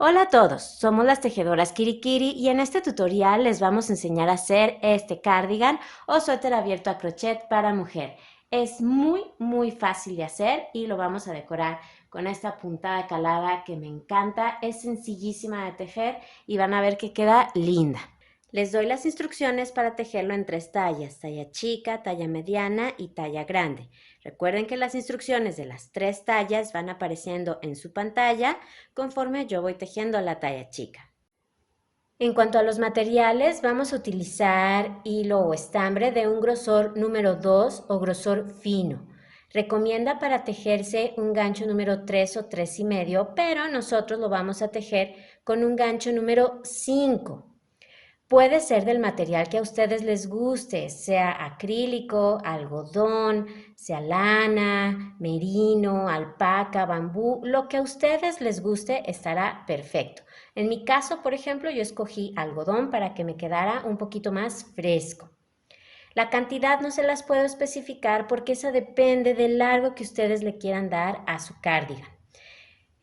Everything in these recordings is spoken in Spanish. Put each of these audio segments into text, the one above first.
Hola a todos, somos las tejedoras Kirikiri y en este tutorial les vamos a enseñar a hacer este cardigan o suéter abierto a crochet para mujer. Es muy fácil de hacer y lo vamos a decorar con esta puntada calada que me encanta. Es sencillísima de tejer y van a ver que queda linda. Les doy las instrucciones para tejerlo en 3 tallas, talla chica, talla mediana y talla grande. Recuerden que las instrucciones de las 3 tallas van apareciendo en su pantalla conforme yo voy tejiendo la talla chica. En cuanto a los materiales, vamos a utilizar hilo o estambre de un grosor número 2 o grosor fino. Recomienda para tejerse un gancho número 3 o 3,5, pero nosotros lo vamos a tejer con un gancho número 5. Puede ser del material que a ustedes les guste, sea acrílico, algodón, sea lana, merino, alpaca, bambú, lo que a ustedes les guste estará perfecto. En mi caso, por ejemplo, yo escogí algodón para que me quedara un poquito más fresco. La cantidad no se las puedo especificar porque esa depende del largo que ustedes le quieran dar a su cardigan.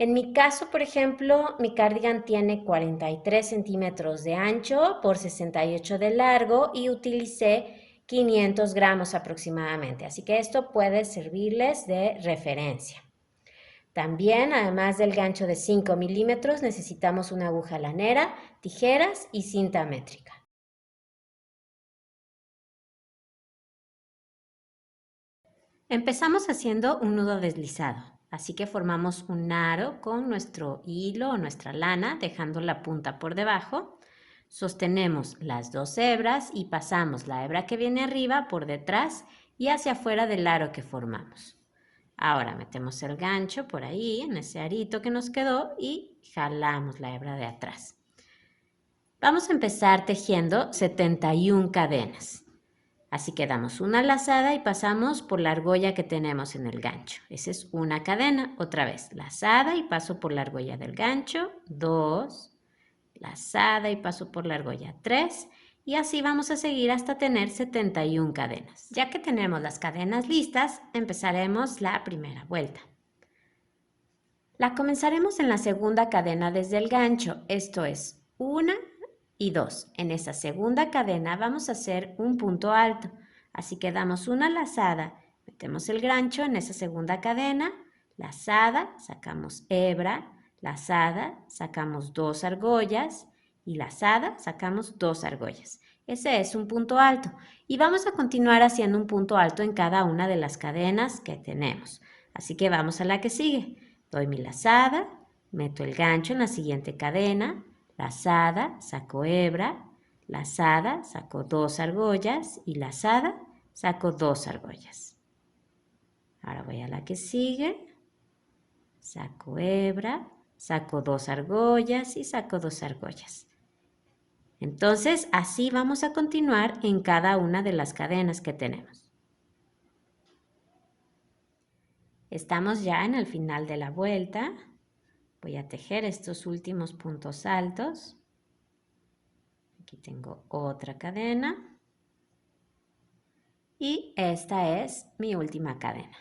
En mi caso, por ejemplo, mi cardigan tiene 43 centímetros de ancho por 68 de largo y utilicé 500 gramos aproximadamente. Así que esto puede servirles de referencia. También, además del gancho de 5 milímetros, necesitamos una aguja lanera, tijeras y cinta métrica. Empezamos haciendo un nudo deslizado, así que formamos un aro con nuestro hilo o nuestra lana, dejando la punta por debajo. Sostenemos las 2 hebras y pasamos la hebra que viene arriba por detrás y hacia afuera del aro que formamos. Ahora metemos el gancho por ahí, en ese arito que nos quedó, y jalamos la hebra de atrás. Vamos a empezar tejiendo 71 cadenas. Así que damos una lazada y pasamos por la argolla que tenemos en el gancho. Esa es una cadena. Otra vez, lazada y paso por la argolla del gancho. 2, lazada y paso por la argolla. 3. Y así vamos a seguir hasta tener 71 cadenas. Ya que tenemos las cadenas listas, empezaremos la primera vuelta. La comenzaremos en la segunda cadena desde el gancho. Esto es 1 y 2. En esa segunda cadena vamos a hacer un punto alto. Así que damos una lazada, metemos el gancho en esa segunda cadena, lazada, sacamos hebra, lazada, sacamos 2 argollas y lazada, sacamos 2 argollas. Ese es un punto alto y vamos a continuar haciendo un punto alto en cada una de las cadenas que tenemos. Así que vamos a la que sigue. Doy mi lazada, meto el gancho en la siguiente cadena, lazada, saco hebra, lazada, saco 2 argollas y lazada, saco 2 argollas. Ahora voy a la que sigue, saco hebra, saco 2 argollas y saco 2 argollas. Entonces, así vamos a continuar en cada una de las cadenas que tenemos. Estamos ya en el final de la vuelta. Voy a tejer estos últimos puntos altos. Aquí tengo otra cadena. Y esta es mi última cadena.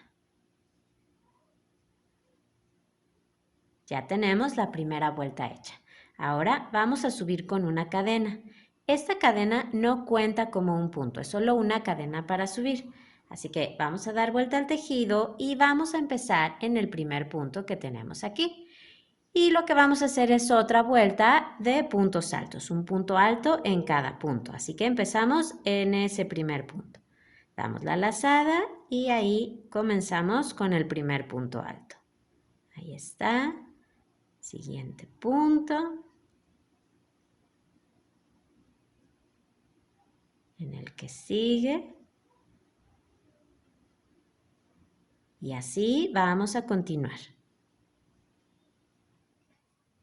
Ya tenemos la primera vuelta hecha. Ahora vamos a subir con una cadena. Esta cadena no cuenta como un punto, es solo una cadena para subir. Así que vamos a dar vuelta al tejido y vamos a empezar en el primer punto que tenemos aquí. Y lo que vamos a hacer es otra vuelta de puntos altos, un punto alto en cada punto. Así que empezamos en ese primer punto. Damos la lazada y ahí comenzamos con el primer punto alto. Ahí está. Siguiente punto. En el que sigue. Y así vamos a continuar.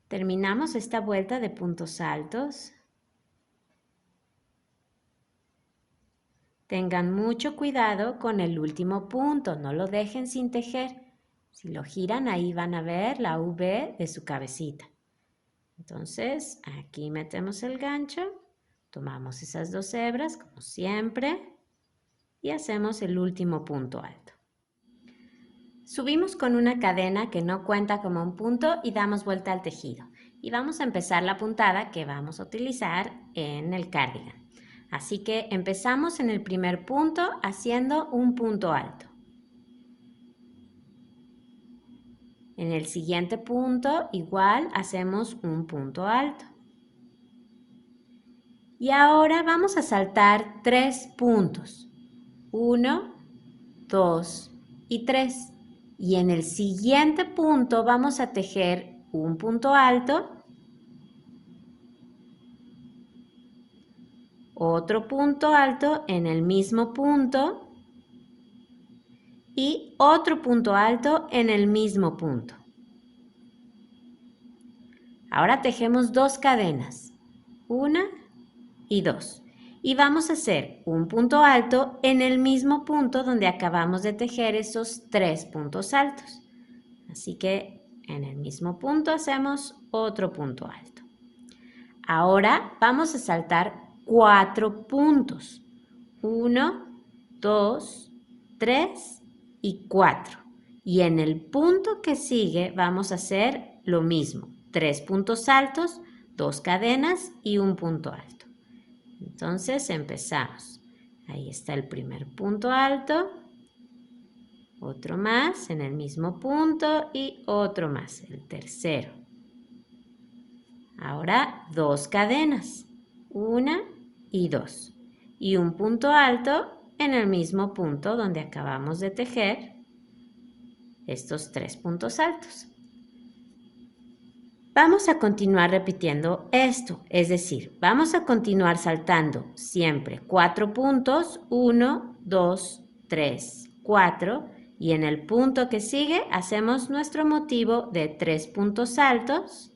Terminamos esta vuelta de puntos altos. Tengan mucho cuidado con el último punto, no lo dejen sin tejer. Si lo giran, ahí van a ver la V de su cabecita. Entonces, aquí metemos el gancho, tomamos esas 2 hebras, como siempre, y hacemos el último punto alto. Subimos con una cadena que no cuenta como un punto y damos vuelta al tejido. y vamos a empezar la puntada que vamos a utilizar en el cardigan. Así que empezamos en el primer punto haciendo un punto alto. En el siguiente punto igual hacemos un punto alto. Y ahora vamos a saltar 3 puntos. 1, 2 y 3. Y en el siguiente punto vamos a tejer un punto alto, otro punto alto en el mismo punto y otro punto alto en el mismo punto. Ahora tejemos 2 cadenas, 1 y 2. Y vamos a hacer un punto alto en el mismo punto donde acabamos de tejer esos 3 puntos altos. Así que en el mismo punto hacemos otro punto alto. Ahora vamos a saltar 4 puntos. 1, 2, 3 y 4. Y en el punto que sigue vamos a hacer lo mismo. 3 puntos altos, 2 cadenas y un punto alto. Entonces empezamos. Ahí está el primer punto alto, otro más en el mismo punto y otro más, el tercero. Ahora 2 cadenas, 1 y 2. Y un punto alto en el mismo punto donde acabamos de tejer estos 3 puntos altos. Vamos a continuar repitiendo esto, es decir, vamos a continuar saltando siempre 4 puntos, 1, 2, 3, 4, y en el punto que sigue hacemos nuestro motivo de 3 puntos altos,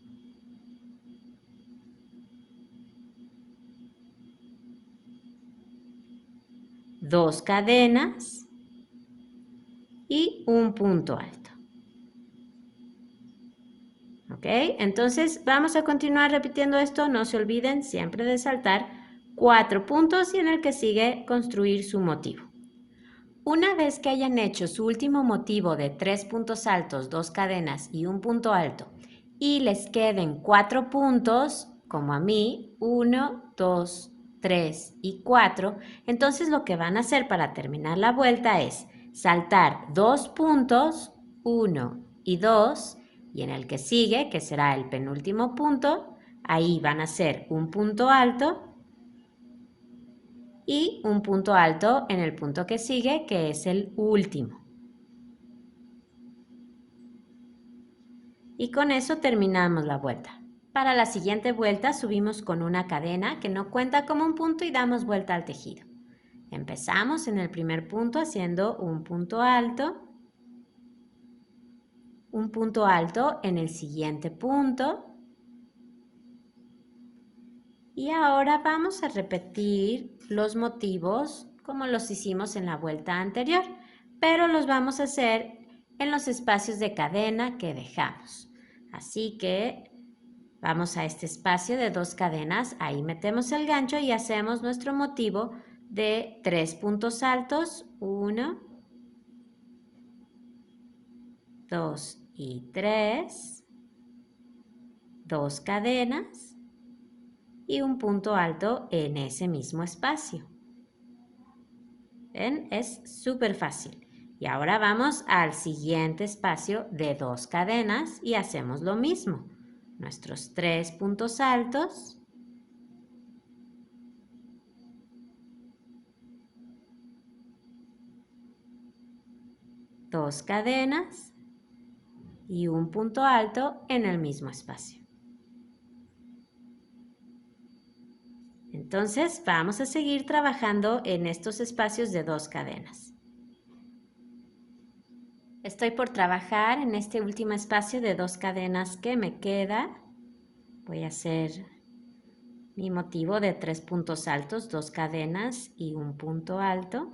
dos cadenas y un punto alto. ¿Ok? Entonces vamos a continuar repitiendo esto. No se olviden siempre de saltar 4 puntos y en el que sigue construir su motivo. Una vez que hayan hecho su último motivo de 3 puntos altos, 2 cadenas y un punto alto y les queden 4 puntos, como a mí, 1, 2, 3 y 4, entonces lo que van a hacer para terminar la vuelta es saltar 2 puntos, 1 y 2, y en el que sigue, que será el penúltimo punto, ahí van a hacer un punto alto y un punto alto en el punto que sigue, que es el último. Y con eso terminamos la vuelta. Para la siguiente vuelta subimos con una cadena que no cuenta como un punto y damos vuelta al tejido. Empezamos en el primer punto haciendo un punto alto en el siguiente punto. Y ahora vamos a repetir los motivos como los hicimos en la vuelta anterior, pero los vamos a hacer en los espacios de cadena que dejamos. Así que vamos a este espacio de 2 cadenas, ahí metemos el gancho y hacemos nuestro motivo de 3 puntos altos, 1, 2 y 3, 2 cadenas y un punto alto en ese mismo espacio. ¿Ven? Es súper fácil. Y ahora vamos al siguiente espacio de 2 cadenas y hacemos lo mismo. Nuestros 3 puntos altos, dos cadenas y un punto alto en el mismo espacio. Entonces vamos a seguir trabajando en estos espacios de 2 cadenas. Estoy por trabajar en este último espacio de 2 cadenas que me queda. Voy a hacer mi motivo de 3 puntos altos, 2 cadenas y un punto alto.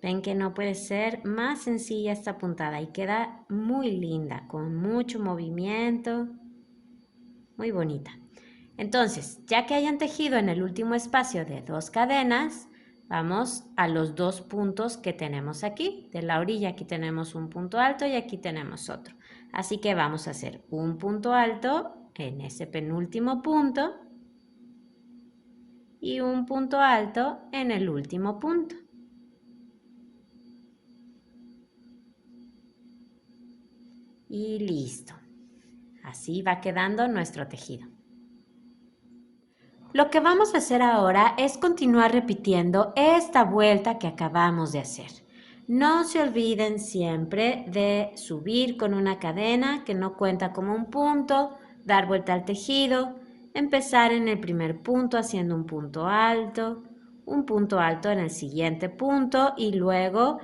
Ven que no puede ser más sencilla esta puntada y queda muy linda, con mucho movimiento, muy bonita. Entonces, ya que hayan tejido en el último espacio de 2 cadenas, vamos a los 2 puntos que tenemos aquí. De la orilla aquí tenemos un punto alto y aquí tenemos otro. Así que vamos a hacer un punto alto en ese penúltimo punto y un punto alto en el último punto. Y listo. Así va quedando nuestro tejido. Lo que vamos a hacer ahora es continuar repitiendo esta vuelta que acabamos de hacer. No se olviden siempre de subir con una cadena que no cuenta como un punto, dar vuelta al tejido, empezar en el primer punto haciendo un punto alto en el siguiente punto y luego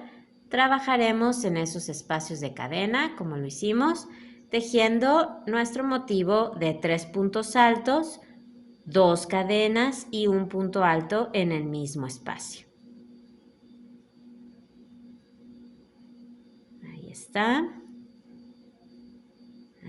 trabajaremos en esos espacios de cadena como lo hicimos, tejiendo nuestro motivo de 3 puntos altos, 2 cadenas y un punto alto en el mismo espacio. Ahí está.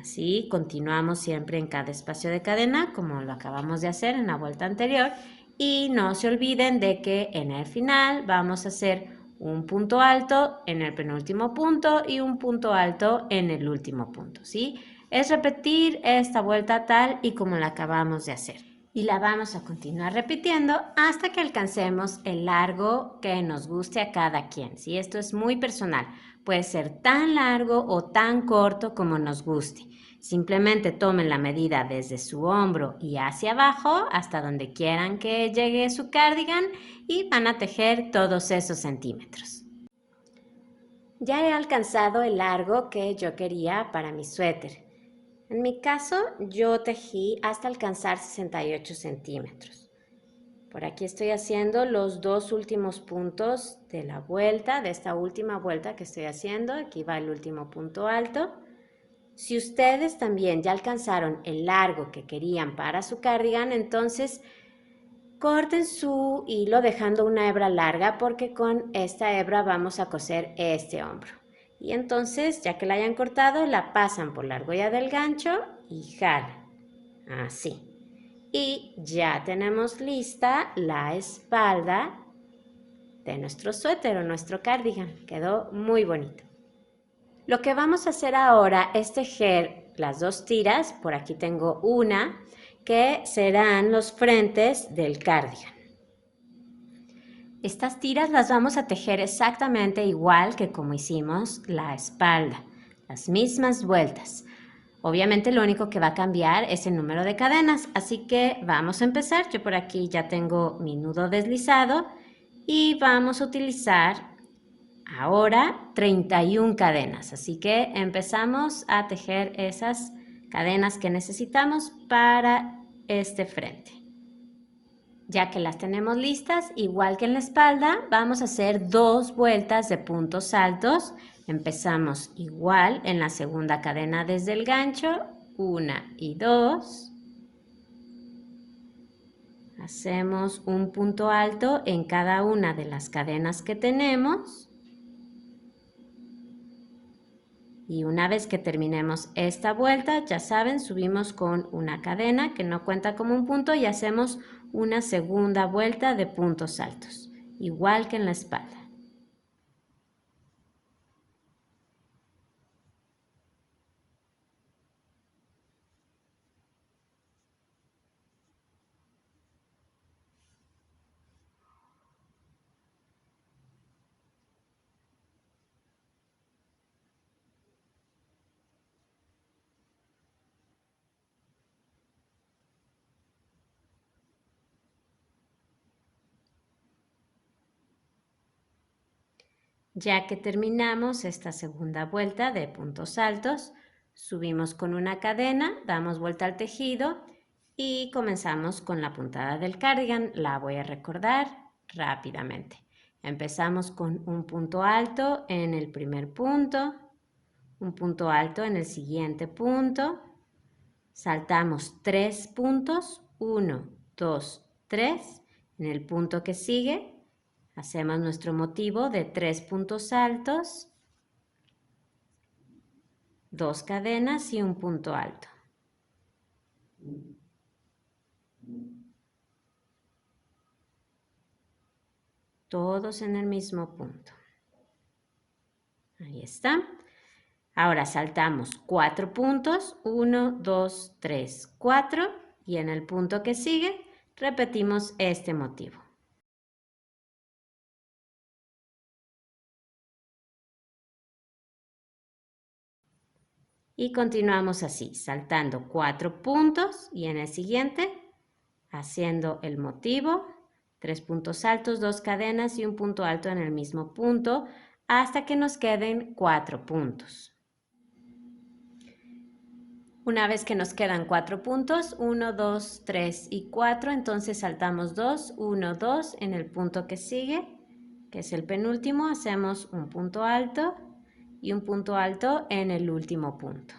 Así continuamos siempre en cada espacio de cadena como lo acabamos de hacer en la vuelta anterior y no se olviden de que en el final vamos a hacer un punto alto en el penúltimo punto y un punto alto en el último punto, ¿sí? Es repetir esta vuelta tal y como la acabamos de hacer. Y la vamos a continuar repitiendo hasta que alcancemos el largo que nos guste a cada quien, ¿sí? Esto es muy personal. Puede ser tan largo o tan corto como nos guste. Simplemente tomen la medida desde su hombro y hacia abajo hasta donde quieran que llegue su cardigan y van a tejer todos esos centímetros. Ya he alcanzado el largo que yo quería para mi suéter. En mi caso, yo tejí hasta alcanzar 68 centímetros. Por aquí estoy haciendo los 2 últimos puntos de la vuelta, de esta última vuelta que estoy haciendo. Aquí va el último punto alto. Si ustedes también ya alcanzaron el largo que querían para su cardigan, entonces corten su hilo dejando una hebra larga porque con esta hebra vamos a coser este hombro. Y entonces, ya que la hayan cortado, la pasan por la argolla del gancho y jalan. Así. Y ya tenemos lista la espalda de nuestro suéter o nuestro cardigan. Quedó muy bonito. Lo que vamos a hacer ahora es tejer las 2 tiras. Por aquí tengo una que serán los frentes del cardigan. Estas tiras las vamos a tejer exactamente igual que como hicimos la espalda, las mismas vueltas. Obviamente lo único que va a cambiar es el número de cadenas, así que vamos a empezar. Yo por aquí ya tengo mi nudo deslizado y vamos a utilizar ahora 31 cadenas, así que empezamos a tejer esas cadenas que necesitamos para este frente. Ya que las tenemos listas, igual que en la espalda, vamos a hacer 2 vueltas de puntos altos. Empezamos igual en la segunda cadena desde el gancho, 1 y 2. Hacemos un punto alto en cada una de las cadenas que tenemos. Y una vez que terminemos esta vuelta, ya saben, subimos con una cadena que no cuenta como un punto y hacemos una segunda vuelta de puntos altos, igual que en la espalda. Ya que terminamos esta segunda vuelta de puntos altos, subimos con una cadena, damos vuelta al tejido y comenzamos con la puntada del cardigan. La voy a recordar rápidamente. Empezamos con un punto alto en el primer punto, un punto alto en el siguiente punto, saltamos 3 puntos, 1, 2, 3, en el punto que sigue. Hacemos nuestro motivo de 3 puntos altos, 2 cadenas y un punto alto. Todos en el mismo punto. Ahí está. Ahora saltamos 4 puntos, 1, 2, 3, 4 y en el punto que sigue repetimos este motivo. Y continuamos así, saltando 4 puntos y en el siguiente haciendo el motivo, 3 puntos altos, 2 cadenas y un punto alto en el mismo punto hasta que nos queden 4 puntos. Una vez que nos quedan 4 puntos, 1, 2, 3 y 4, entonces saltamos 2, 1, 2 en el punto que sigue, que es el penúltimo, hacemos un punto alto y un punto alto en el último punto.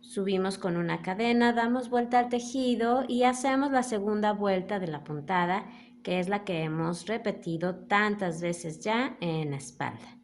Subimos con una cadena, damos vuelta al tejido y hacemos la segunda vuelta de la puntada, que es la que hemos repetido tantas veces ya en la espalda.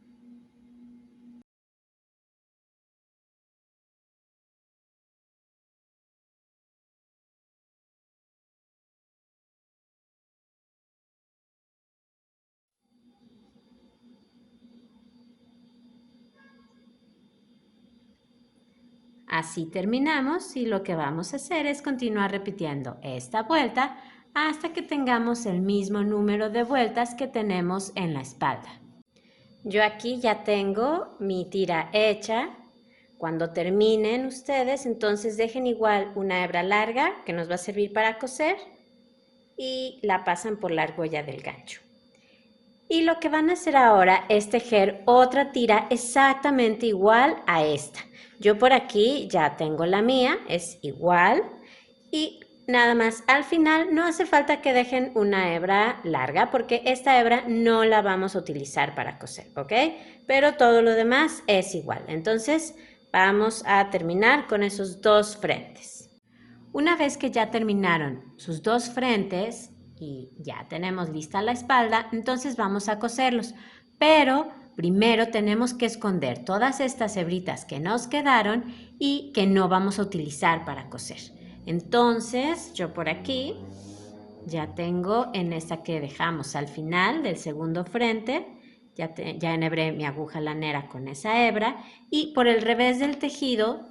Así terminamos y lo que vamos a hacer es continuar repitiendo esta vuelta hasta que tengamos el mismo número de vueltas que tenemos en la espalda. Yo aquí ya tengo mi tira hecha. Cuando terminen ustedes, entonces dejen igual una hebra larga que nos va a servir para coser y la pasan por la argolla del gancho. Y lo que van a hacer ahora es tejer otra tira exactamente igual a esta. Yo por aquí ya tengo la mía, es igual. Y nada más, al final no hace falta que dejen una hebra larga porque esta hebra no la vamos a utilizar para coser, ¿ok? Pero todo lo demás es igual. Entonces vamos a terminar con esos dos frentes. Una vez que ya terminaron sus dos frentes y ya tenemos lista la espalda, entonces vamos a coserlos. Pero primero tenemos que esconder todas estas hebritas que nos quedaron y que no vamos a utilizar para coser. Entonces yo por aquí ya tengo en esta que dejamos al final del segundo frente, ya enhebré mi aguja lanera con esa hebra y por el revés del tejido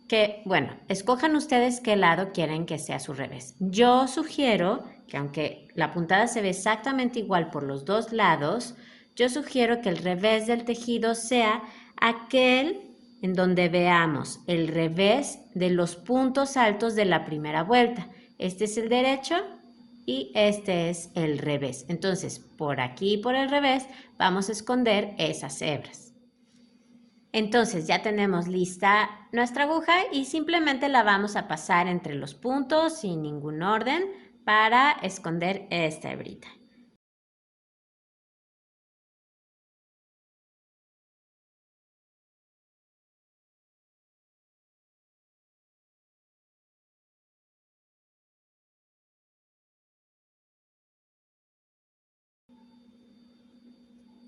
que, bueno, escojan ustedes qué lado quieren que sea su revés. Yo sugiero que aunque la puntada se ve exactamente igual por los dos lados, yo sugiero que el revés del tejido sea aquel en donde veamos el revés de los puntos altos de la primera vuelta. Este es el derecho y este es el revés. Entonces, por aquí y por el revés vamos a esconder esas hebras. Entonces ya tenemos lista nuestra aguja y simplemente la vamos a pasar entre los puntos sin ningún orden para esconder esta hebrita.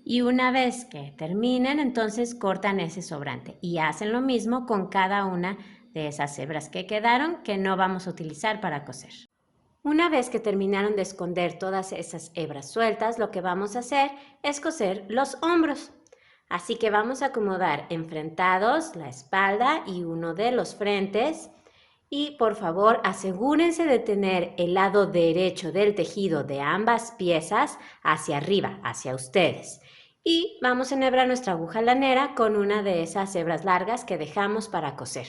Y una vez que terminen, entonces cortan ese sobrante y hacen lo mismo con cada una de esas hebras que quedaron que no vamos a utilizar para coser. Una vez que terminaron de esconder todas esas hebras sueltas, lo que vamos a hacer es coser los hombros. Así que vamos a acomodar enfrentados la espalda y uno de los frentes. Y por favor asegúrense de tener el lado derecho del tejido de ambas piezas hacia arriba, hacia ustedes. Y vamos a enhebrar nuestra aguja lanera con una de esas hebras largas que dejamos para coser.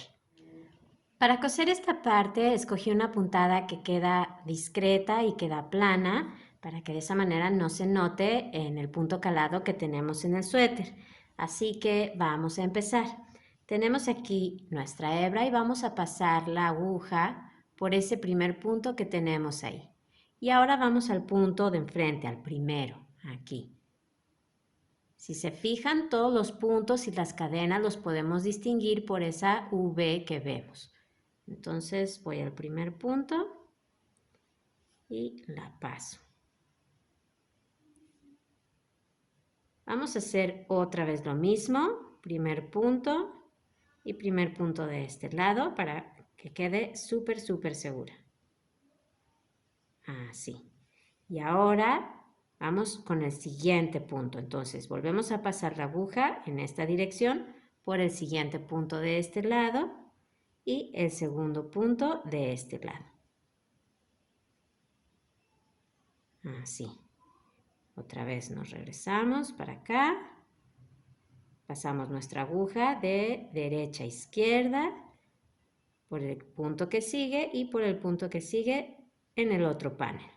Para coser esta parte escogí una puntada que queda discreta y queda plana para que de esa manera no se note en el punto calado que tenemos en el suéter. Así que vamos a empezar. Tenemos aquí nuestra hebra y vamos a pasar la aguja por ese primer punto que tenemos ahí. Y ahora vamos al punto de enfrente, al primero, aquí. Si se fijan, todos los puntos y las cadenas los podemos distinguir por esa V que vemos. Entonces voy al primer punto y la paso. Vamos a hacer otra vez lo mismo, primer punto y primer punto de este lado para que quede súper segura. Así. Y ahora Vamos con el siguiente punto. Entonces, volvemos a pasar la aguja en esta dirección por el siguiente punto de este lado y el segundo punto de este lado. Así. Otra vez nos regresamos para acá. Pasamos nuestra aguja de derecha a izquierda por el punto que sigue y por el punto que sigue en el otro panel.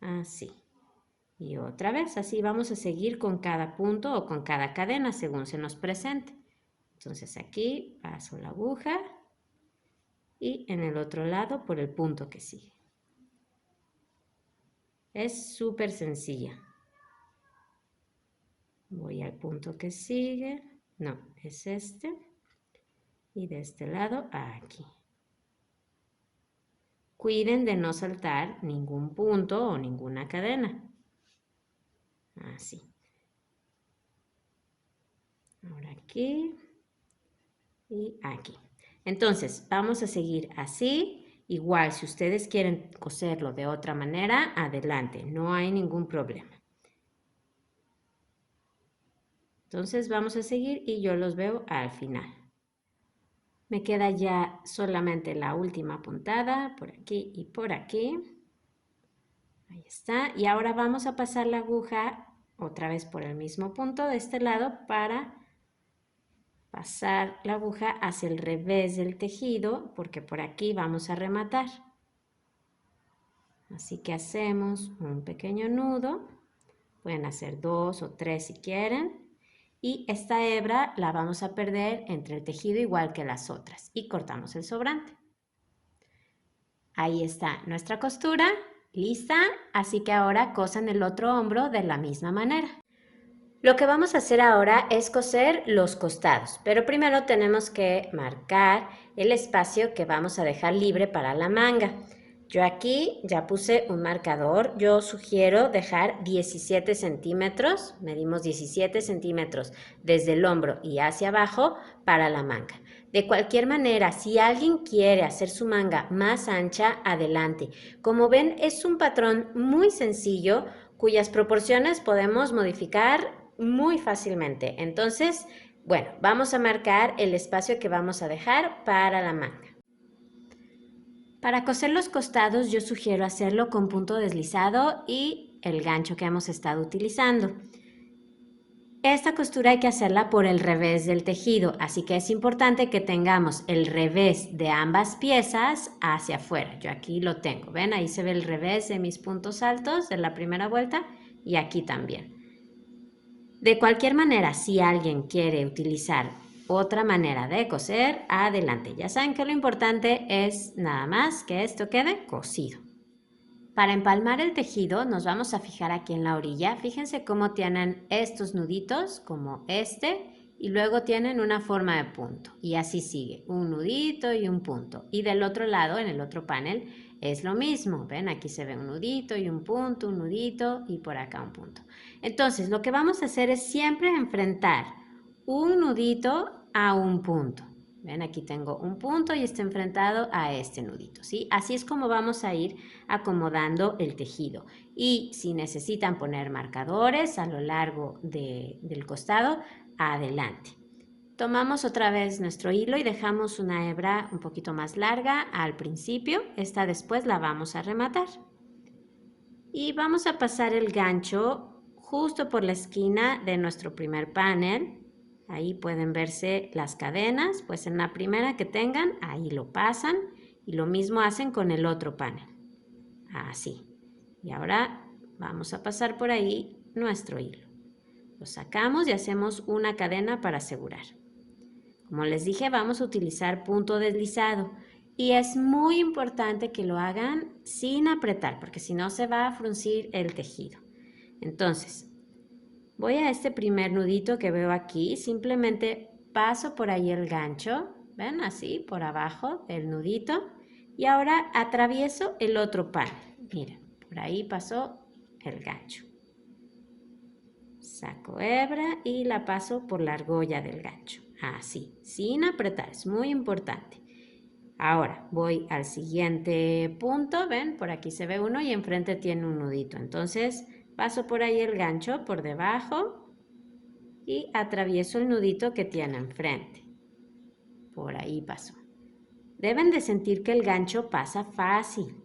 Así. Y otra vez, así vamos a seguir con cada punto o con cada cadena según se nos presente. Entonces aquí paso la aguja y en el otro lado por el punto que sigue. Es súper sencilla. Voy al punto que sigue. No, es este. Y de este lado a aquí. Cuiden de no saltar ningún punto o ninguna cadena. Así. Ahora aquí y aquí. Entonces, vamos a seguir así. Igual, si ustedes quieren coserlo de otra manera, adelante, no hay ningún problema. Entonces, vamos a seguir y yo los veo al final. Me queda ya solamente la última puntada, por aquí y por aquí. Ahí está. Y ahora vamos a pasar la aguja otra vez por el mismo punto de este lado para pasar la aguja hacia el revés del tejido, porque por aquí vamos a rematar. Así que hacemos un pequeño nudo. Pueden hacer 2 o 3 si quieren. Y esta hebra la vamos a perder entre el tejido igual que las otras. Y cortamos el sobrante. Ahí está nuestra costura, lista. Así que ahora cosan el otro hombro de la misma manera. Lo que vamos a hacer ahora es coser los costados, pero primero tenemos que marcar el espacio que vamos a dejar libre para la manga. Yo aquí ya puse un marcador, yo sugiero dejar 17 centímetros, medimos 17 centímetros desde el hombro y hacia abajo para la manga. De cualquier manera, si alguien quiere hacer su manga más ancha, adelante. Como ven, es un patrón muy sencillo cuyas proporciones podemos modificar muy fácilmente. Entonces, bueno, vamos a marcar el espacio que vamos a dejar para la manga. Para coser los costados yo sugiero hacerlo con punto deslizado y el gancho que hemos estado utilizando. Esta costura hay que hacerla por el revés del tejido, así que es importante que tengamos el revés de ambas piezas hacia afuera. Yo aquí lo tengo, ¿ven? Ahí se ve el revés de mis puntos altos de la primera vuelta y aquí también. De cualquier manera, si alguien quiere utilizar otra manera de coser, adelante. Ya saben que lo importante es nada más que esto quede cosido. Para empalmar el tejido nos vamos a fijar aquí en la orilla. Fíjense cómo tienen estos nuditos, como este, y luego tienen una forma de punto. Y así sigue, un nudito y un punto. Y del otro lado, en el otro panel, es lo mismo. ¿Ven? Aquí se ve un nudito y un punto, un nudito y por acá un punto. Entonces, lo que vamos a hacer es siempre enfrentar un nudito a un punto. ¿Ven? Aquí tengo un punto y está enfrentado a este nudito, ¿sí? Así es como vamos a ir acomodando el tejido. Y si necesitan poner marcadores a lo largo del costado, adelante. Tomamos otra vez nuestro hilo y dejamos una hebra un poquito más larga al principio. Esta después la vamos a rematar. Y vamos a pasar el gancho justo por la esquina de nuestro primer panel. Ahí pueden verse las cadenas, pues en la primera que tengan, ahí lo pasan y lo mismo hacen con el otro panel. Así. Y ahora vamos a pasar por ahí nuestro hilo. Lo sacamos y hacemos una cadena para asegurar. Como les dije, vamos a utilizar punto deslizado. Y es muy importante que lo hagan sin apretar, porque si no se va a fruncir el tejido. Entonces, voy a este primer nudito que veo aquí, simplemente paso por ahí el gancho, ¿ven? Así, por abajo del nudito. Y ahora atravieso el otro panel. Miren, por ahí pasó el gancho. Saco hebra y la paso por la argolla del gancho. Así, sin apretar, es muy importante. Ahora voy al siguiente punto, ven, por aquí se ve uno y enfrente tiene un nudito. Entonces paso por ahí el gancho por debajo y atravieso el nudito que tiene enfrente. Por ahí paso. Deben de sentir que el gancho pasa fácil.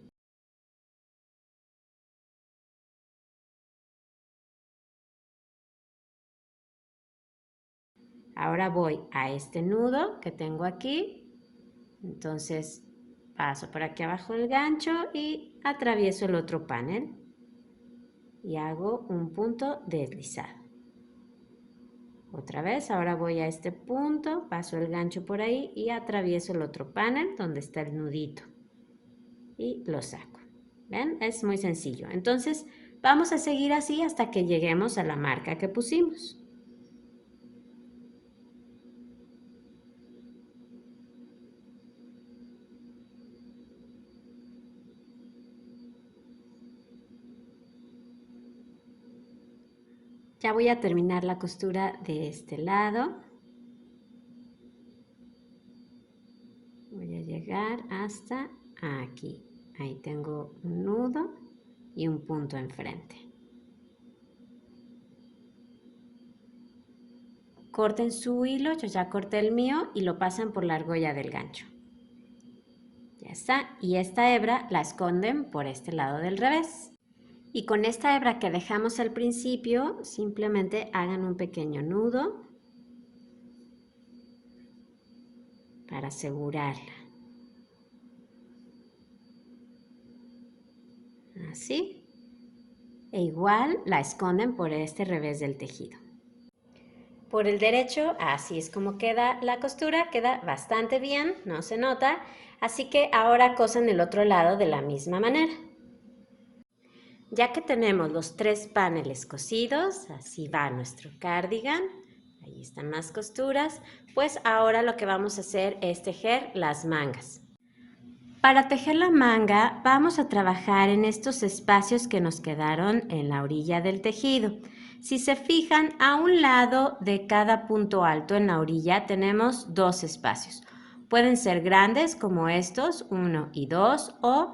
Ahora voy a este nudo que tengo aquí. Entonces paso por aquí abajo el gancho y atravieso el otro panel. Y hago un punto deslizado. Otra vez, ahora voy a este punto, paso el gancho por ahí y atravieso el otro panel donde está el nudito. Y lo saco. ¿Ven? Es muy sencillo. Entonces, vamos a seguir así hasta que lleguemos a la marca que pusimos. Ya voy a terminar la costura de este lado. Voy a llegar hasta aquí. Ahí tengo un nudo y un punto enfrente. Corten su hilo, yo ya corté el mío y lo pasan por la argolla del gancho. Ya está. Y esta hebra la esconden por este lado del revés. Y con esta hebra que dejamos al principio, simplemente hagan un pequeño nudo para asegurarla. Así. E igual la esconden por este revés del tejido. Por el derecho, así es como queda la costura, queda bastante bien, no se nota. Así que ahora cosen el otro lado de la misma manera. Ya que tenemos los 3 paneles cosidos, así va nuestro cardigan. Ahí están las costuras. Pues ahora lo que vamos a hacer es tejer las mangas. Para tejer la manga vamos a trabajar en estos espacios que nos quedaron en la orilla del tejido. Si se fijan, a un lado de cada punto alto en la orilla tenemos 2 espacios. Pueden ser grandes como estos, 1 y 2, o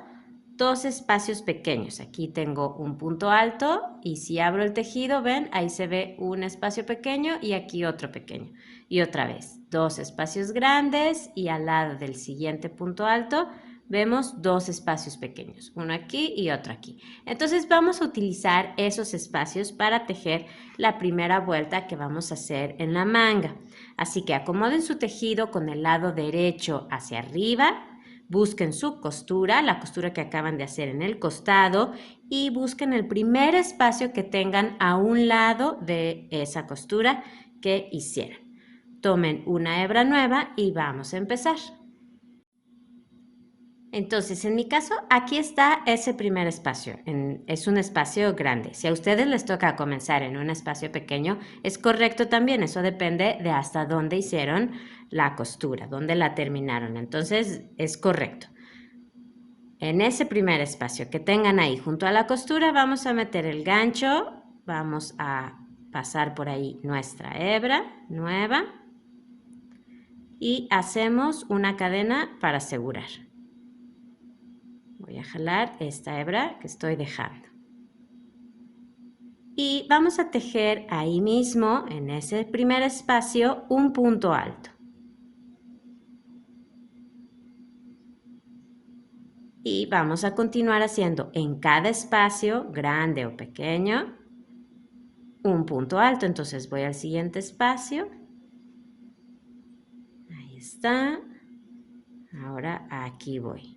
2 espacios pequeños. Aquí tengo un punto alto y si abro el tejido, ven, ahí se ve un espacio pequeño y aquí otro pequeño. Y otra vez, 2 espacios grandes y al lado del siguiente punto alto vemos 2 espacios pequeños, uno aquí y otro aquí. Entonces vamos a utilizar esos espacios para tejer la primera vuelta que vamos a hacer en la manga. Así que acomoden su tejido con el lado derecho hacia arriba. Busquen su costura, la costura que acaban de hacer en el costado y busquen el primer espacio que tengan a un lado de esa costura que hicieron. Tomen una hebra nueva y vamos a empezar. Entonces, en mi caso, aquí está ese primer espacio. Es un espacio grande. Si a ustedes les toca comenzar en un espacio pequeño, es correcto también. Eso depende de hasta dónde hicieron la costura, dónde la terminaron. Entonces, es correcto. En ese primer espacio que tengan ahí junto a la costura, vamos a meter el gancho. Vamos a pasar por ahí nuestra hebra nueva. Y hacemos una cadena para asegurar. Voy a jalar esta hebra que estoy dejando. Y vamos a tejer ahí mismo, en ese primer espacio, un punto alto. Y vamos a continuar haciendo en cada espacio, grande o pequeño, un punto alto. Entonces voy al siguiente espacio. Ahí está. Ahora aquí voy.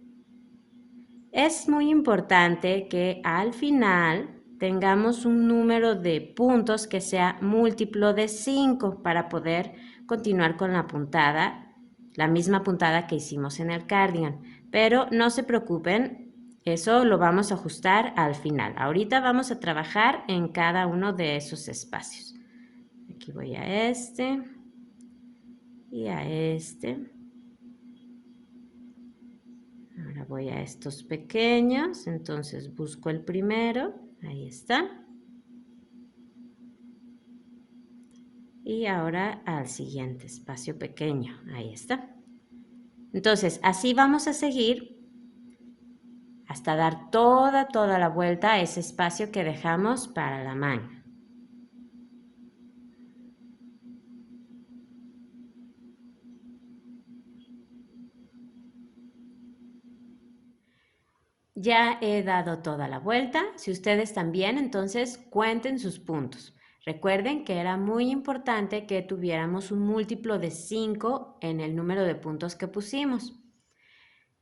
Es muy importante que al final tengamos un número de puntos que sea múltiplo de 5 para poder continuar con la puntada, la misma puntada que hicimos en el cardigan. Pero no se preocupen, eso lo vamos a ajustar al final. Ahorita vamos a trabajar en cada uno de esos espacios. Aquí voy a este y a este. Ahora voy a estos pequeños, entonces busco el primero, ahí está. Y ahora al siguiente espacio pequeño, ahí está. Entonces, así vamos a seguir hasta dar toda la vuelta a ese espacio que dejamos para la manga. Ya he dado toda la vuelta. Si ustedes también, entonces cuenten sus puntos. Recuerden que era muy importante que tuviéramos un múltiplo de 5 en el número de puntos que pusimos.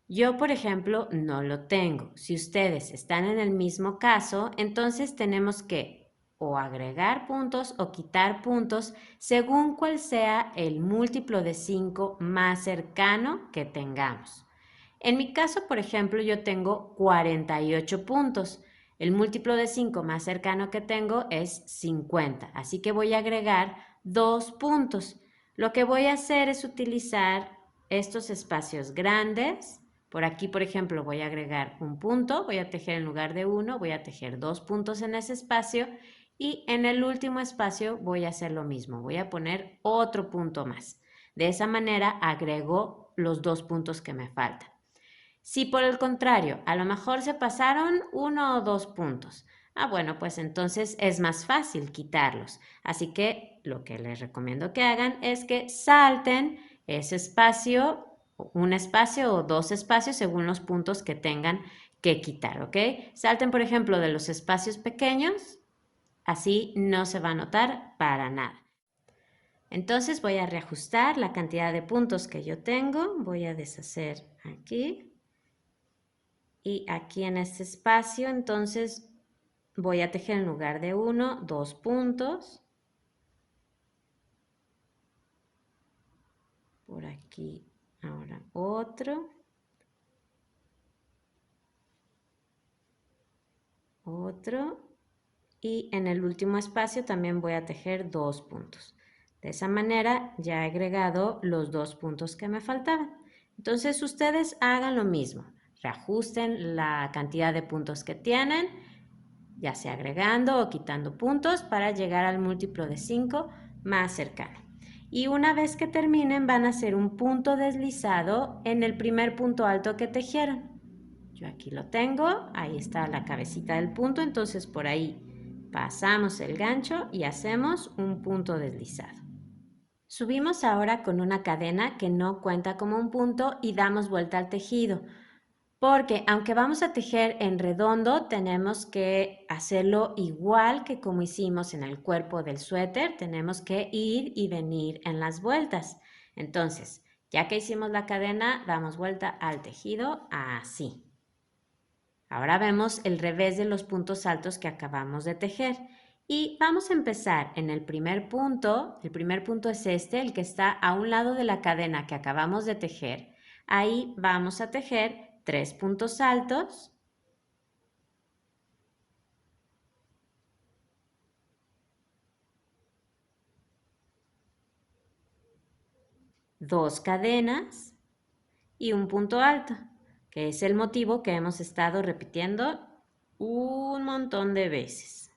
Yo, por ejemplo, no lo tengo. Si ustedes están en el mismo caso, entonces tenemos que o agregar puntos o quitar puntos según cuál sea el múltiplo de 5 más cercano que tengamos. En mi caso, por ejemplo, yo tengo 48 puntos. El múltiplo de 5 más cercano que tengo es 50, así que voy a agregar 2 puntos. Lo que voy a hacer es utilizar estos espacios grandes. Por aquí, por ejemplo, voy a agregar un punto, voy a tejer en lugar de uno, voy a tejer 2 puntos en ese espacio y en el último espacio voy a hacer lo mismo, voy a poner otro punto más. De esa manera agrego los 2 puntos que me faltan. Si por el contrario, a lo mejor se pasaron 1 o 2 puntos, bueno, pues entonces es más fácil quitarlos. Así que lo que les recomiendo que hagan es que salten ese espacio, un espacio o 2 espacios según los puntos que tengan que quitar, ¿ok? Salten, por ejemplo, de los espacios pequeños, así no se va a notar para nada. Entonces voy a reajustar la cantidad de puntos que yo tengo, voy a deshacer aquí. Y aquí en este espacio, entonces, voy a tejer en lugar de 1, 2 puntos. Por aquí, ahora otro. Otro. Y en el último espacio también voy a tejer 2 puntos. De esa manera ya he agregado los 2 puntos que me faltaban. Entonces ustedes hagan lo mismo. Reajusten la cantidad de puntos que tienen, ya sea agregando o quitando puntos para llegar al múltiplo de 5 más cercano. Y una vez que terminen van a hacer un punto deslizado en el primer punto alto que tejieron. Yo aquí lo tengo, ahí está la cabecita del punto, entonces por ahí pasamos el gancho y hacemos un punto deslizado. Subimos ahora con una cadena que no cuenta como un punto y damos vuelta al tejido. Porque aunque vamos a tejer en redondo, tenemos que hacerlo igual que como hicimos en el cuerpo del suéter, tenemos que ir y venir en las vueltas. Entonces, ya que hicimos la cadena, damos vuelta al tejido así. Ahora vemos el revés de los puntos altos que acabamos de tejer. Y vamos a empezar en el primer punto es este, el que está a un lado de la cadena que acabamos de tejer. Ahí vamos a tejer 3 puntos altos, dos cadenas y un punto alto, que es el motivo que hemos estado repitiendo un montón de veces.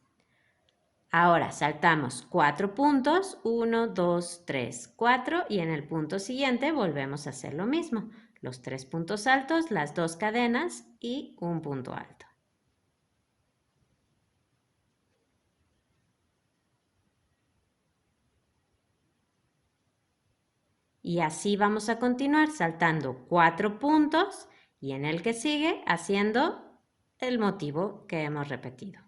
Ahora saltamos 4 puntos, 1, 2, 3, 4 y en el punto siguiente volvemos a hacer lo mismo. Los 3 puntos altos, las 2 cadenas y un punto alto. Y así vamos a continuar saltando 4 puntos y en el que sigue haciendo el motivo que hemos repetido.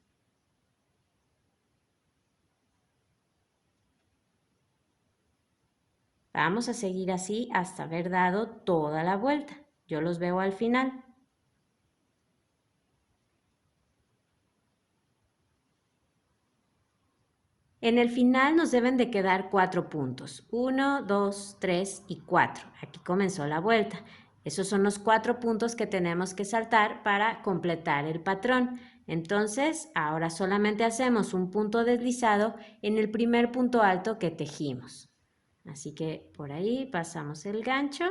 Vamos a seguir así hasta haber dado toda la vuelta. Yo los veo al final. En el final nos deben de quedar 4 puntos. 1, 2, 3 y 4. Aquí comenzó la vuelta. Esos son los 4 puntos que tenemos que saltar para completar el patrón. Entonces, ahora solamente hacemos un punto deslizado en el primer punto alto que tejimos. Así que por ahí pasamos el gancho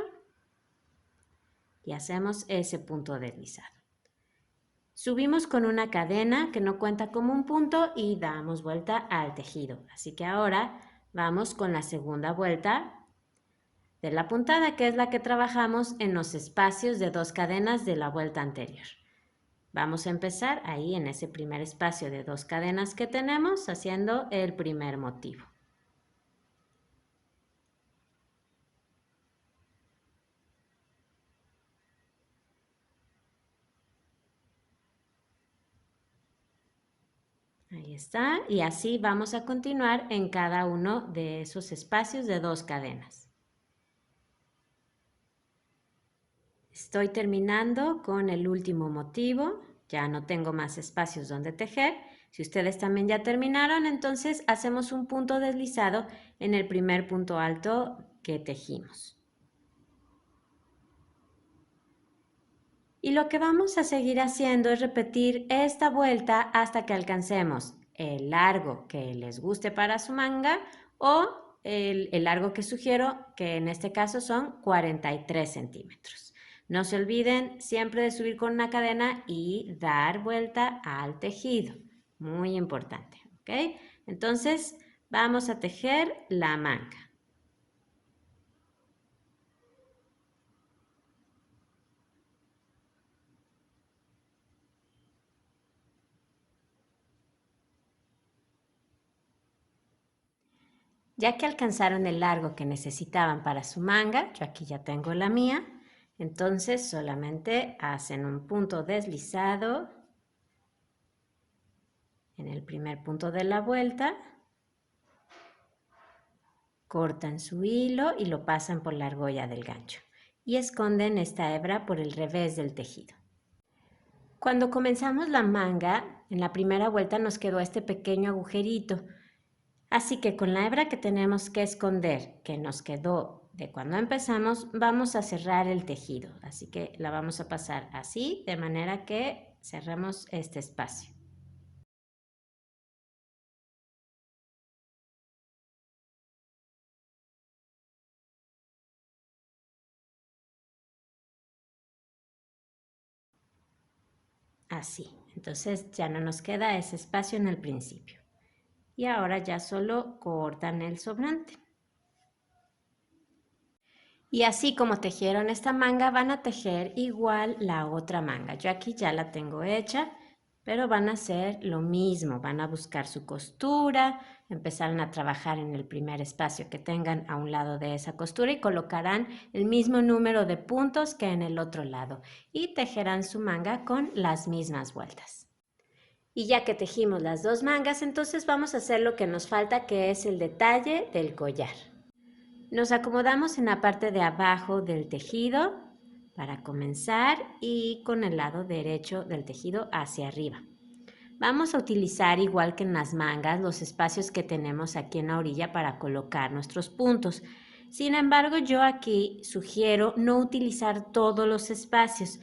y hacemos ese punto deslizado. Subimos con una cadena que no cuenta como un punto y damos vuelta al tejido. Así que ahora vamos con la segunda vuelta de la puntada, que es la que trabajamos en los espacios de 2 cadenas de la vuelta anterior. Vamos a empezar ahí en ese primer espacio de 2 cadenas que tenemos haciendo el primer motivo. Ahí está, y así vamos a continuar en cada uno de esos espacios de 2 cadenas. Estoy terminando con el último motivo, ya no tengo más espacios donde tejer. Si ustedes también ya terminaron, entonces hacemos un punto deslizado en el primer punto alto que tejimos. Y lo que vamos a seguir haciendo es repetir esta vuelta hasta que alcancemos el largo que les guste para su manga o el largo que sugiero, que en este caso son 43 centímetros. No se olviden siempre de subir con una cadena y dar vuelta al tejido. Muy importante, ¿ok? Entonces vamos a tejer la manga. Ya que alcanzaron el largo que necesitaban para su manga, yo aquí ya tengo la mía, entonces solamente hacen un punto deslizado en el primer punto de la vuelta, cortan su hilo y lo pasan por la argolla del gancho y esconden esta hebra por el revés del tejido. Cuando comenzamos la manga, en la primera vuelta nos quedó este pequeño agujerito. Así que con la hebra que tenemos que esconder, que nos quedó de cuando empezamos, vamos a cerrar el tejido. Así que la vamos a pasar así, de manera que cerremos este espacio. Así. Entonces ya no nos queda ese espacio en el principio. Y ahora ya solo cortan el sobrante. Y así como tejieron esta manga, van a tejer igual la otra manga. Yo aquí ya la tengo hecha, pero van a hacer lo mismo. Van a buscar su costura, empezarán a trabajar en el primer espacio que tengan a un lado de esa costura y colocarán el mismo número de puntos que en el otro lado. Y tejerán su manga con las mismas vueltas. Y ya que tejimos las 2 mangas, entonces vamos a hacer lo que nos falta, que es el detalle del collar. Nos acomodamos en la parte de abajo del tejido para comenzar y con el lado derecho del tejido hacia arriba. Vamos a utilizar, igual que en las mangas, los espacios que tenemos aquí en la orilla para colocar nuestros puntos. Sin embargo, yo aquí sugiero no utilizar todos los espacios.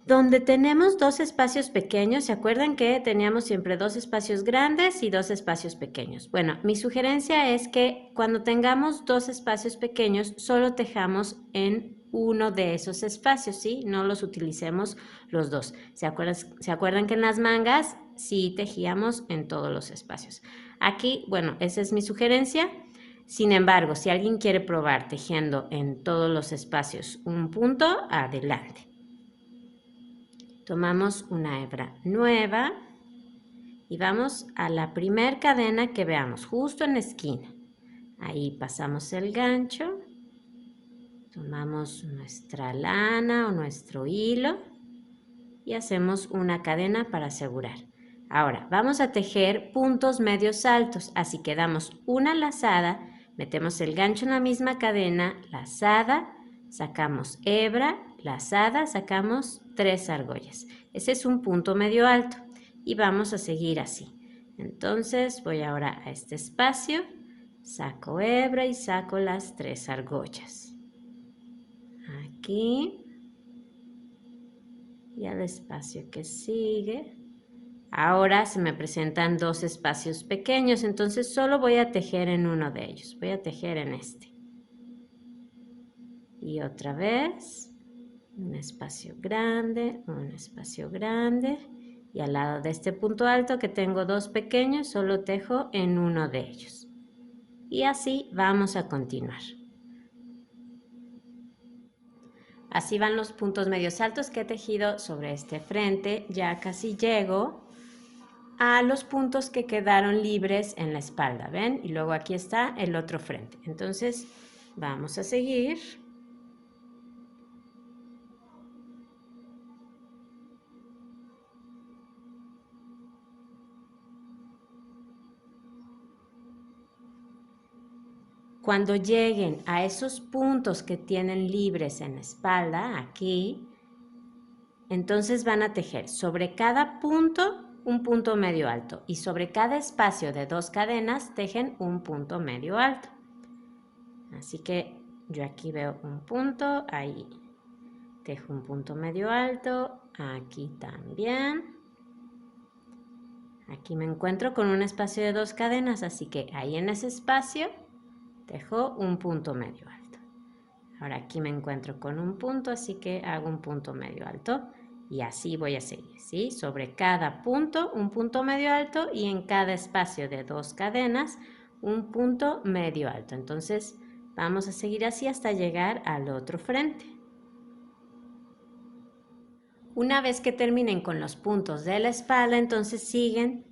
Donde tenemos 2 espacios pequeños, ¿se acuerdan que teníamos siempre 2 espacios grandes y 2 espacios pequeños? Bueno, mi sugerencia es que cuando tengamos 2 espacios pequeños, solo tejamos en uno de esos espacios, ¿sí? No los utilicemos los dos. ¿Se acuerdan que en las mangas sí tejíamos en todos los espacios? Aquí, bueno, esa es mi sugerencia. Sin embargo, si alguien quiere probar tejiendo en todos los espacios un punto, adelante. Tomamos una hebra nueva y vamos a la primer cadena que veamos, justo en la esquina. Ahí pasamos el gancho, tomamos nuestra lana o nuestro hilo y hacemos una cadena para asegurar. Ahora, vamos a tejer puntos medios altos, así que damos una lazada, metemos el gancho en la misma cadena, lazada, sacamos hebra, lazada, sacamos 3 argollas. Ese es un punto medio alto y vamos a seguir así. Entonces voy ahora a este espacio, saco hebra y saco las 3 argollas. Aquí y al espacio que sigue. Ahora se me presentan 2 espacios pequeños, entonces solo voy a tejer en uno de ellos. Voy a tejer en este. Y otra vez, un espacio grande, y al lado de este punto alto que tengo 2 pequeños, solo tejo en uno de ellos. Y así vamos a continuar. Así van los puntos medios altos que he tejido sobre este frente. Ya casi llego a los puntos que quedaron libres en la espalda, ¿ven? Y luego aquí está el otro frente. Entonces, vamos a seguir. Cuando lleguen a esos puntos que tienen libres en la espalda, aquí, entonces van a tejer sobre cada punto un punto medio alto y sobre cada espacio de 2 cadenas tejen un punto medio alto. Así que yo aquí veo un punto, ahí tejo un punto medio alto, aquí también. Aquí me encuentro con un espacio de 2 cadenas, así que ahí en ese espacio tejo un punto medio alto. Ahora aquí me encuentro con un punto, así que hago un punto medio alto y así voy a seguir, ¿sí? Sobre cada punto un punto medio alto y en cada espacio de 2 cadenas un punto medio alto. Entonces vamos a seguir así hasta llegar al otro frente. Una vez que terminen con los puntos de la espalda, entonces siguen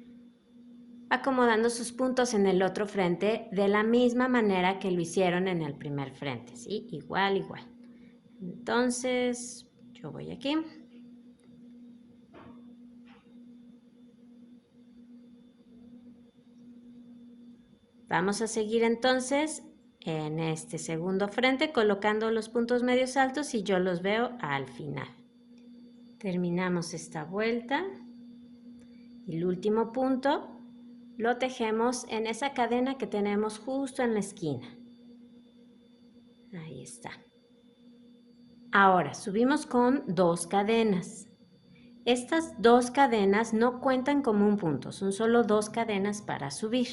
acomodando sus puntos en el otro frente de la misma manera que lo hicieron en el primer frente, ¿sí? Igual, igual. Entonces, yo voy aquí. Vamos a seguir entonces en este segundo frente colocando los puntos medios altos y yo los veo al final. Terminamos esta vuelta y el último punto lo tejemos en esa cadena que tenemos justo en la esquina. Ahí está. Ahora subimos con 2 cadenas. Estas 2 cadenas no cuentan como un punto, son solo 2 cadenas para subir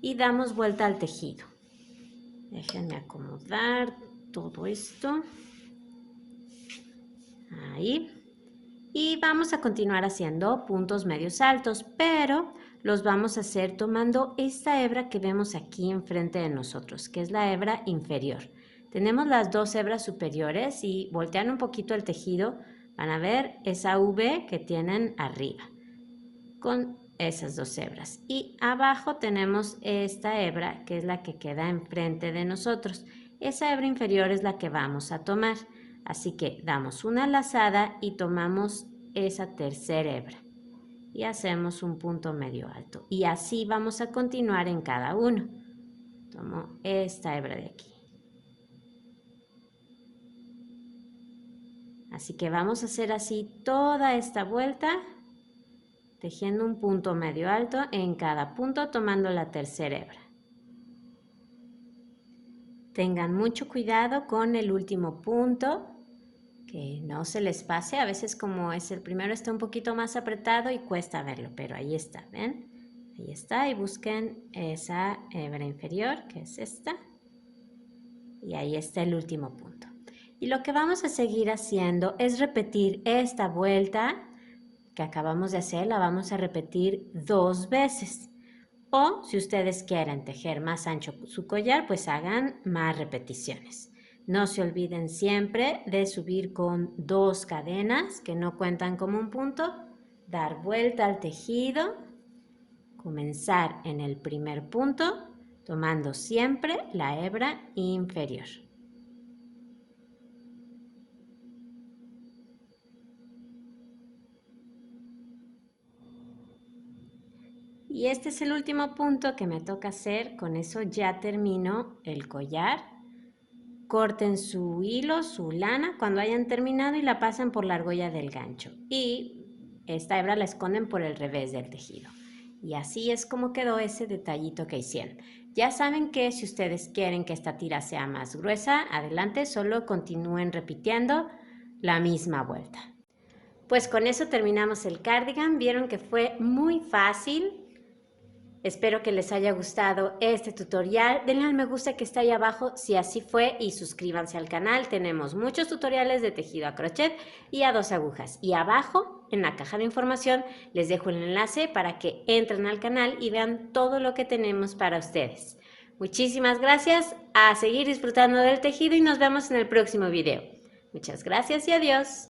y damos vuelta al tejido. Déjenme acomodar todo esto. Ahí. Y vamos a continuar haciendo puntos medios altos, pero los vamos a hacer tomando esta hebra que vemos aquí enfrente de nosotros, que es la hebra inferior. Tenemos las 2 hebras superiores y voltean un poquito el tejido, van a ver esa V que tienen arriba, con esas 2 hebras. Y abajo tenemos esta hebra, que es la que queda enfrente de nosotros. Esa hebra inferior es la que vamos a tomar. Así que damos una lazada y tomamos esa tercera hebra y hacemos un punto medio alto. Y así vamos a continuar en cada uno. Tomo esta hebra de aquí. Así que vamos a hacer así toda esta vuelta, tejiendo un punto medio alto en cada punto, tomando la tercera hebra. Tengan mucho cuidado con el último punto, que no se les pase. A veces como es el primero está un poquito más apretado y cuesta verlo, pero ahí está, ¿ven? Ahí está y busquen esa hebra inferior, que es esta. Y ahí está el último punto. Y lo que vamos a seguir haciendo es repetir esta vuelta que acabamos de hacer, la vamos a repetir 2 veces. O si ustedes quieren tejer más ancho su collar, pues hagan más repeticiones. No se olviden siempre de subir con 2 cadenas que no cuentan como un punto, dar vuelta al tejido, comenzar en el primer punto, tomando siempre la hebra inferior. Y este es el último punto que me toca hacer, con eso ya termino el collar. Corten su hilo, su lana, cuando hayan terminado y la pasan por la argolla del gancho. Y esta hebra la esconden por el revés del tejido. Y así es como quedó ese detallito que hicieron. Ya saben que si ustedes quieren que esta tira sea más gruesa, adelante, solo continúen repitiendo la misma vuelta. Pues con eso terminamos el cardigan. Vieron que fue muy fácil. Espero que les haya gustado este tutorial. Denle al me gusta que está ahí abajo si así fue y suscríbanse al canal. Tenemos muchos tutoriales de tejido a crochet y a 2 agujas. Y abajo en la caja de información les dejo el enlace para que entren al canal y vean todo lo que tenemos para ustedes. Muchísimas gracias, a seguir disfrutando del tejido y nos vemos en el próximo video. Muchas gracias y adiós.